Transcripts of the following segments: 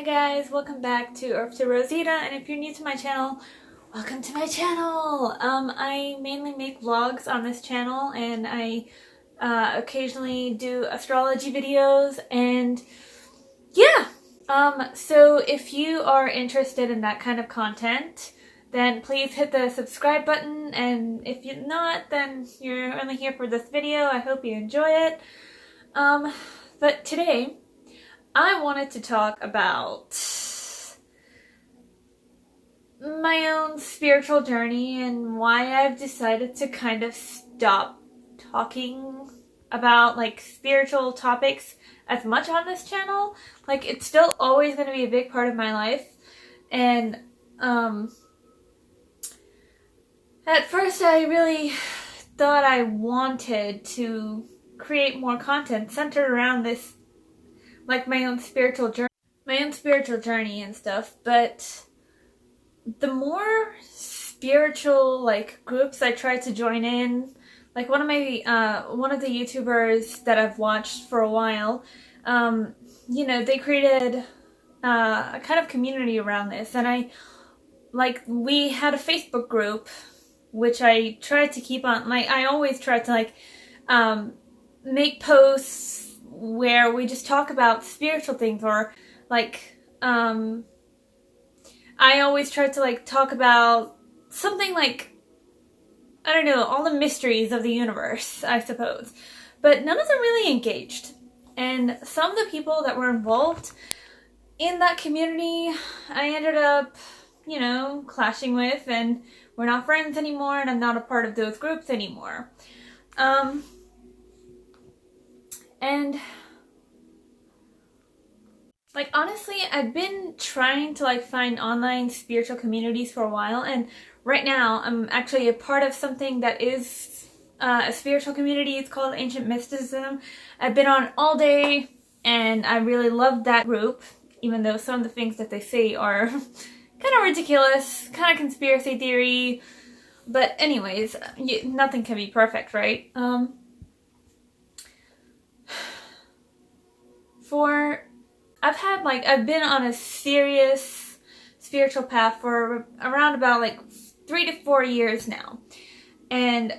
guys, welcome back to Earth to Rosita, and if you're new to my channel, welcome to my channel! I mainly make vlogs on this channel, and I occasionally do astrology videos, and yeah! So if you are interested in that kind of content, then please hit the subscribe button, and if you're not, then you're only here for this video. I hope you enjoy it. But today, I wanted to talk about my own spiritual journey and why I've decided to kind of stop talking about like spiritual topics as much on this channel. Like, it's still always going to be a big part of my life, and at first I really thought I wanted to create more content centered around this, like my own spiritual journey and stuff, but the more spiritual like groups I tried to join in, like one of the YouTubers that I've watched for a while, you know, they created a kind of community around this, and we had a Facebook group which I tried to keep on, like I always tried to like make posts where we just talk about spiritual things, or like I always try to like talk about something like, I don't know, all the mysteries of the universe, I suppose. But none of them really engaged. And some of the people that were involved in that community, I ended up, you know, clashing with, and we're not friends anymore, and I'm not a part of those groups anymore. And like, honestly, I've been trying to like find online spiritual communities for a while, and right now I'm actually a part of something that is a spiritual community. It's called Ancient Mysticism. I've been on all day, and I really love that group, even though some of the things that they say are kind of ridiculous, kind of conspiracy theory. But anyways, nothing can be perfect, right? I've been on a serious spiritual path for around about like 3 to 4 years now. And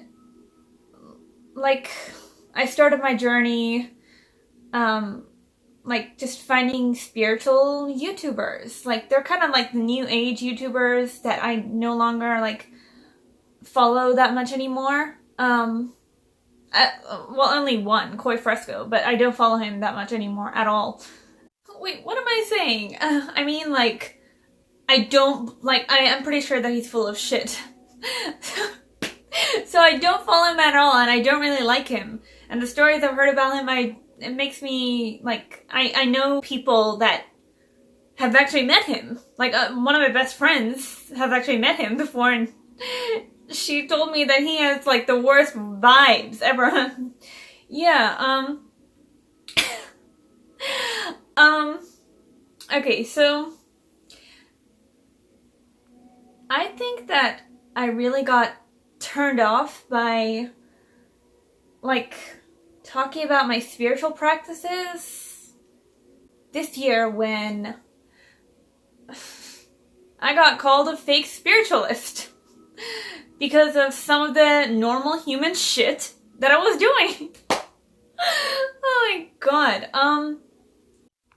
like, I started my journey, like just finding spiritual YouTubers. Like, they're kind of like the new age YouTubers that I no longer like follow that much anymore. Well, only one, Koi Fresco, but I don't follow him that much anymore at all. Wait, what am I saying? I mean, like, I'm pretty sure that he's full of shit. So I don't follow him at all, and I don't really like him. And the stories I've heard about him, it makes me, like, I know people that have actually met him. Like, one of my best friends has actually met him before, and she told me that he has, like, the worst vibes ever. Yeah, okay, so I think that I really got turned off by, like, talking about my spiritual practices this year when I got called a fake spiritualist because of some of the normal human shit that I was doing. Oh my god.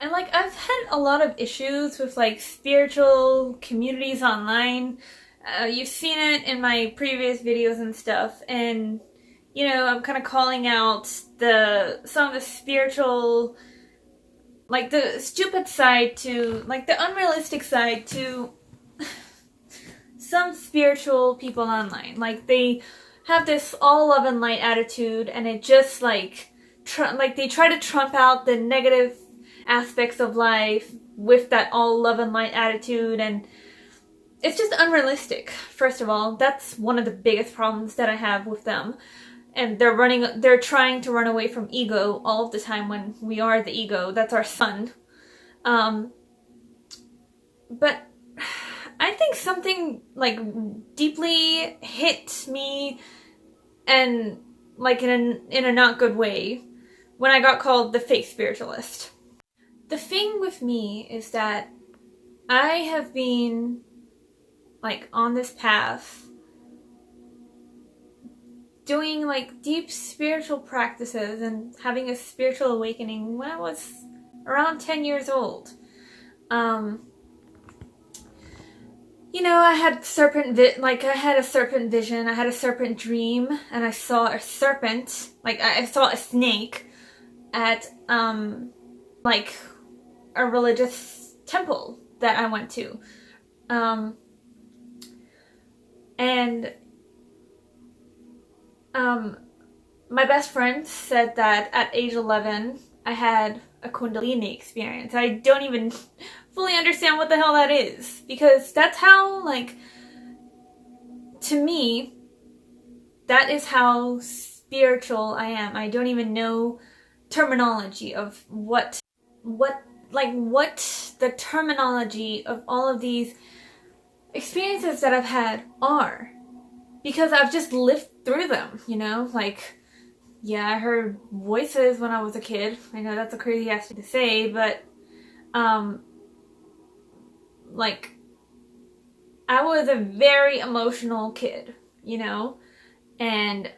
And like, I've had a lot of issues with like spiritual communities online. You've seen it in my previous videos and stuff, and you know, I'm kind of calling out some of the spiritual, like the stupid side to, like the unrealistic side to some spiritual people online. Like, they have this all love and light attitude, and it just like they try to trump out the negative aspects of life with that all love and light attitude, and it's just unrealistic. First of all, that's one of the biggest problems that I have with them. And they're trying to run away from ego all of the time when we are the ego. That's our sun. But I think something like deeply hit me, and like in a not good way, when I got called the fake spiritualist. The thing with me is that I have been like on this path doing like deep spiritual practices and having a spiritual awakening when I was around 10 years old. You know, I had a serpent vision, I had a serpent dream, and I saw a serpent, like I saw a snake at like a religious temple that I went to. My best friend said that at age 11, I had a Kundalini experience. I don't even fully understand what the hell that is, because that's how, like, to me, that is how spiritual I am. I don't even know terminology of what the terminology of all of these experiences that I've had are, because I've just lived through them, you know? Like, yeah, I heard voices when I was a kid. I know that's a crazy ass thing to say, but like, I was a very emotional kid, you know? And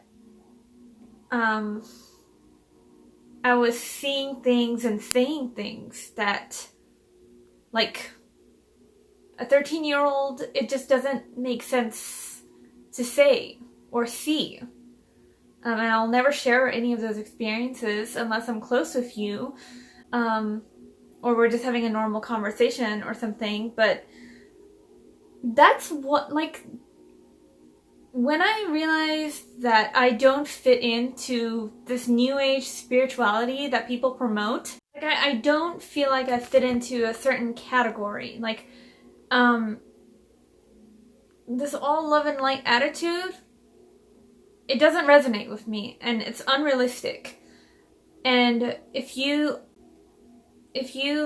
I was seeing things and saying things that, like, a 13-year-old, it just doesn't make sense to say or see. And I'll never share any of those experiences unless I'm close with you, or we're just having a normal conversation or something. But that's what, like, when I realized that I don't fit into this new age spirituality that people promote, like, I don't feel like I fit into a certain category. Like, this all love and light attitude, it doesn't resonate with me, and it's unrealistic. And if you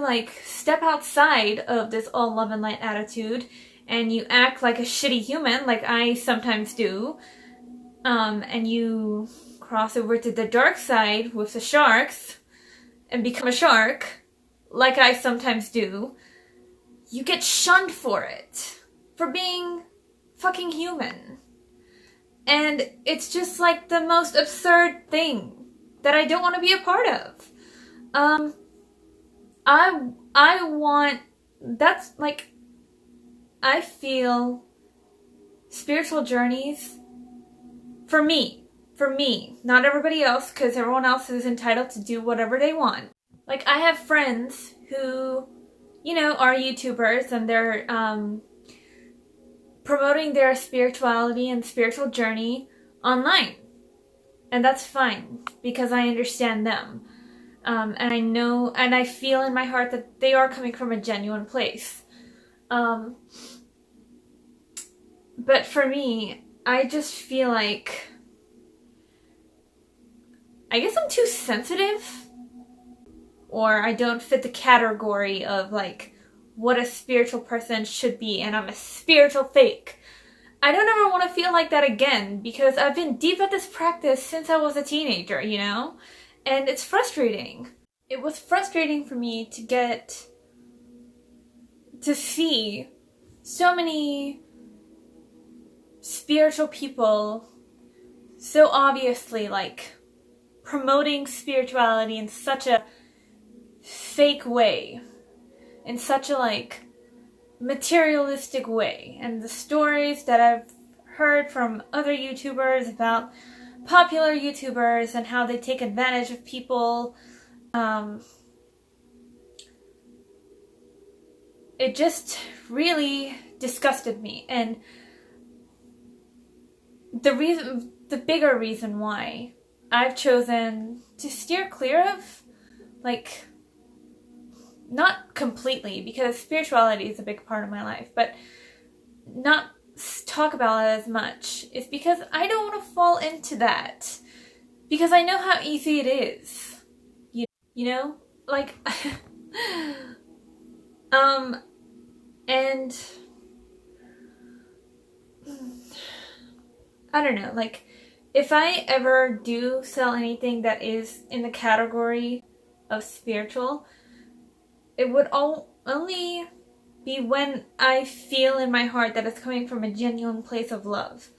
like step outside of this all love and light attitude and you act like a shitty human, like I sometimes do, and you cross over to the dark side with the sharks and become a shark, like I sometimes do, you get shunned for it, for being fucking human. And it's just like the most absurd thing that I don't want to be a part of. I want, that's like, I feel spiritual journeys, for me, not everybody else, because everyone else is entitled to do whatever they want. Like, I have friends who, you know, are YouTubers, and they're, promoting their spirituality and spiritual journey online. And that's fine, because I understand them. And I know, and I feel in my heart that they are coming from a genuine place. But for me, I just feel like, I guess I'm too sensitive, or I don't fit the category of, like, what a spiritual person should be, and I'm a spiritual fake. I don't ever want to feel like that again, because I've been deep at this practice since I was a teenager, you know? And it's frustrating. It was frustrating for me to see so many spiritual people so obviously, like, promoting spirituality in such a fake way, in such a, like, materialistic way. And the stories that I've heard from other YouTubers about popular YouTubers and how they take advantage of people, it just really disgusted me. And the bigger reason why I've chosen to steer clear of, like, not completely, because spirituality is a big part of my life, but not talk about it as much, is because I don't want to fall into that, because I know how easy it is, you know, like, and I don't know, like, if I ever do sell anything that is in the category of spiritual, it would only be when I feel in my heart that it's coming from a genuine place of love.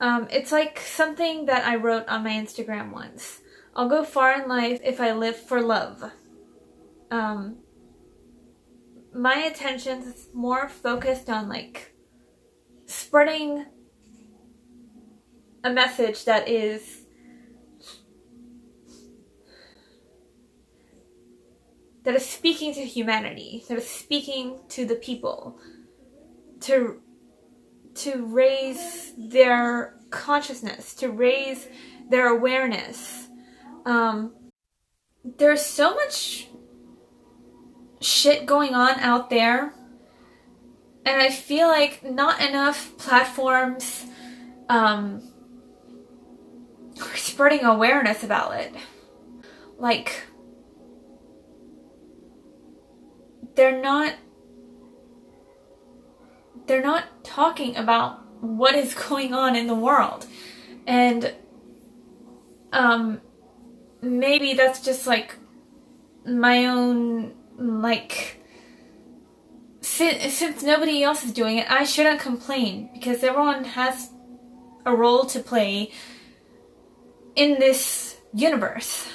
It's like something that I wrote on my Instagram once. I'll go far in life if I live for love. My attention is more focused on like spreading a message that is speaking to humanity, that is speaking to the people, to raise their consciousness, to raise their awareness. There's so much shit going on out there, and I feel like not enough platforms are spreading awareness about it. Like, they're not talking about what is going on in the world. And maybe that's just like my own, like, since nobody else is doing it, I shouldn't complain, because everyone has a role to play in this universe.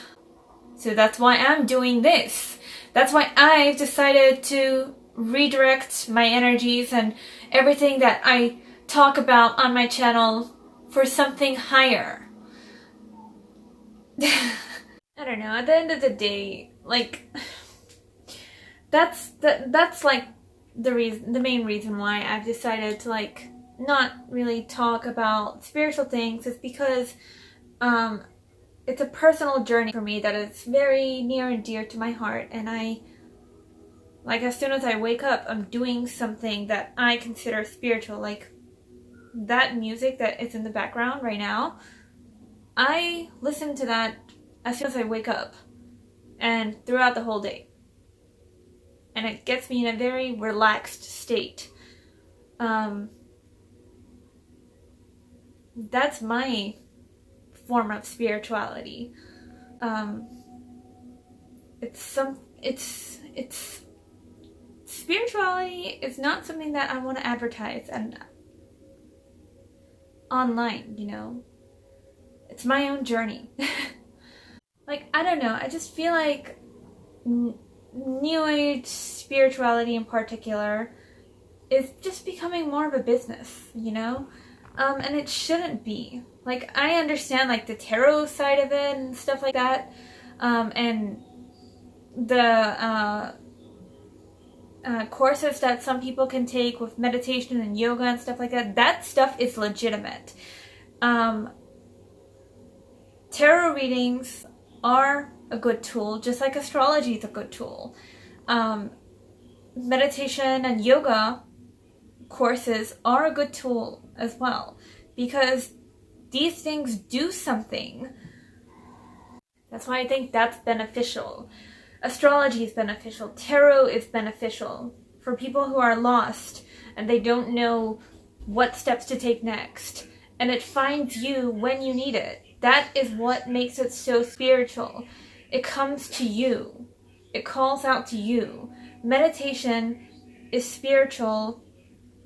So that's why I'm doing this. That's why I've decided to redirect my energies and everything that I talk about on my channel for something higher. I don't know, at the end of the day, like, that's like the main reason why I've decided to like not really talk about spiritual things, is because it's a personal journey for me that is very near and dear to my heart, and as soon as I wake up, I'm doing something that I consider spiritual. Like, that music that is in the background right now, I listen to that as soon as I wake up and throughout the whole day. And it gets me in a very relaxed state. That's my form of spirituality. Spirituality is not something that I want to advertise and online, you know. It's my own journey. Like, I don't know, I just feel like New Age spirituality in particular is just becoming more of a business, you know? And it shouldn't be. Like, I understand, like, the tarot side of it and stuff like that, and the courses that some people can take with meditation and yoga and stuff like that. That stuff is legitimate. Tarot readings are a good tool, just like astrology is a good tool. Meditation and yoga courses are a good tool as well, because these things do something. That's why I think that's beneficial. Astrology is beneficial. Tarot is beneficial for people who are lost and they don't know what steps to take next. And it finds you when you need it. That is what makes it so spiritual. It comes to you. It calls out to you. Meditation is spiritual.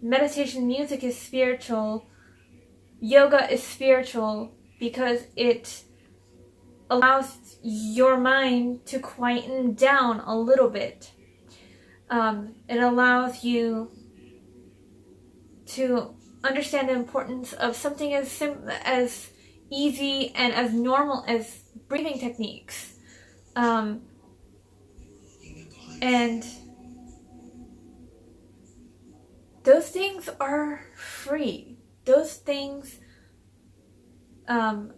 Meditation music is spiritual. Yoga is spiritual because it allows your mind to quieten down a little bit. It allows you to understand the importance of something as easy and as normal as breathing techniques. And those things are free. Those things, like,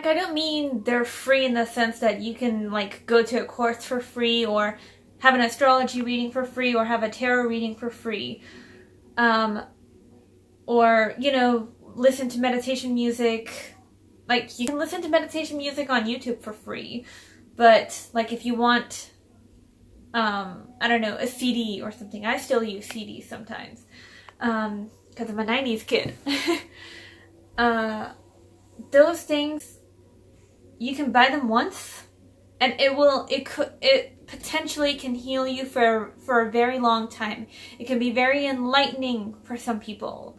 I don't mean they're free in the sense that you can, like, go to a course for free or have an astrology reading for free or have a tarot reading for free. Or, you know, listen to meditation music. Like, you can listen to meditation music on YouTube for free. But, like, if you want, I don't know, a CD or something. I still use CDs sometimes. Because I'm a 90s kid. Those things, you can buy them once, and it potentially can heal you for a very long time. It can be very enlightening for some people.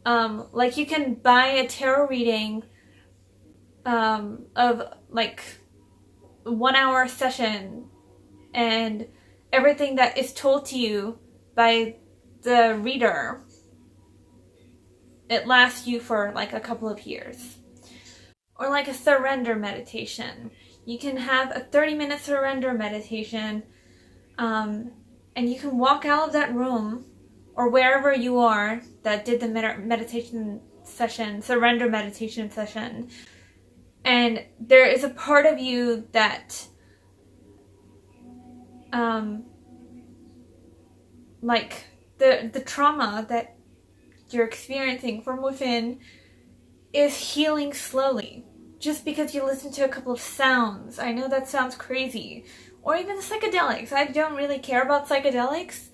Like you can buy a tarot reading of like 1 hour session, and everything that is told to you by the reader, it lasts you for like a couple of years. Or like a surrender meditation. You can have a 30-minute surrender meditation, and you can walk out of that room or wherever you are that did the meditation session, surrender meditation session, and there is a part of you that like the trauma that you're experiencing from within is healing slowly. Just because you listen to a couple of sounds. I know that sounds crazy. Or even psychedelics. I don't really care about psychedelics.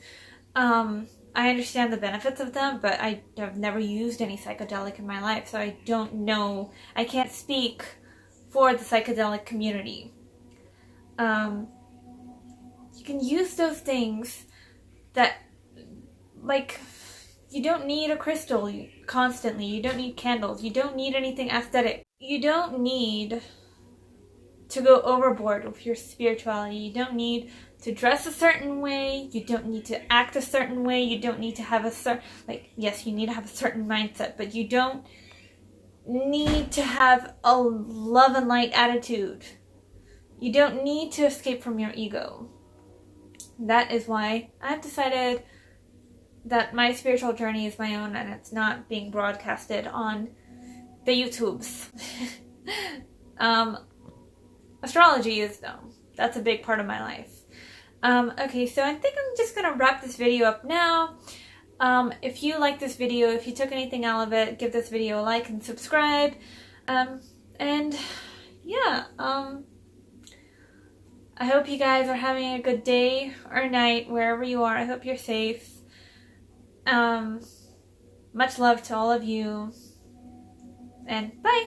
I understand the benefits of them, but I have never used any psychedelic in my life, so I don't know. I can't speak for the psychedelic community. You can use those things that, like, you don't need a crystal constantly. You don't need candles. You don't need anything aesthetic. You don't need to go overboard with your spirituality. You don't need to dress a certain way. You don't need to act a certain way. You don't need to have a certain, like, yes, you need to have a certain mindset, but you don't need to have a love and light attitude. You don't need to escape from your ego. That is why I've decided that my spiritual journey is my own and it's not being broadcasted on the YouTubes. Astrology is, though. That's a big part of my life. Okay, so I think I'm just gonna wrap this video up now. If you like this video, if you took anything out of it, give this video a like and subscribe. And yeah, I hope you guys are having a good day or night, wherever you are. I hope you're safe. Much love to all of you. And bye!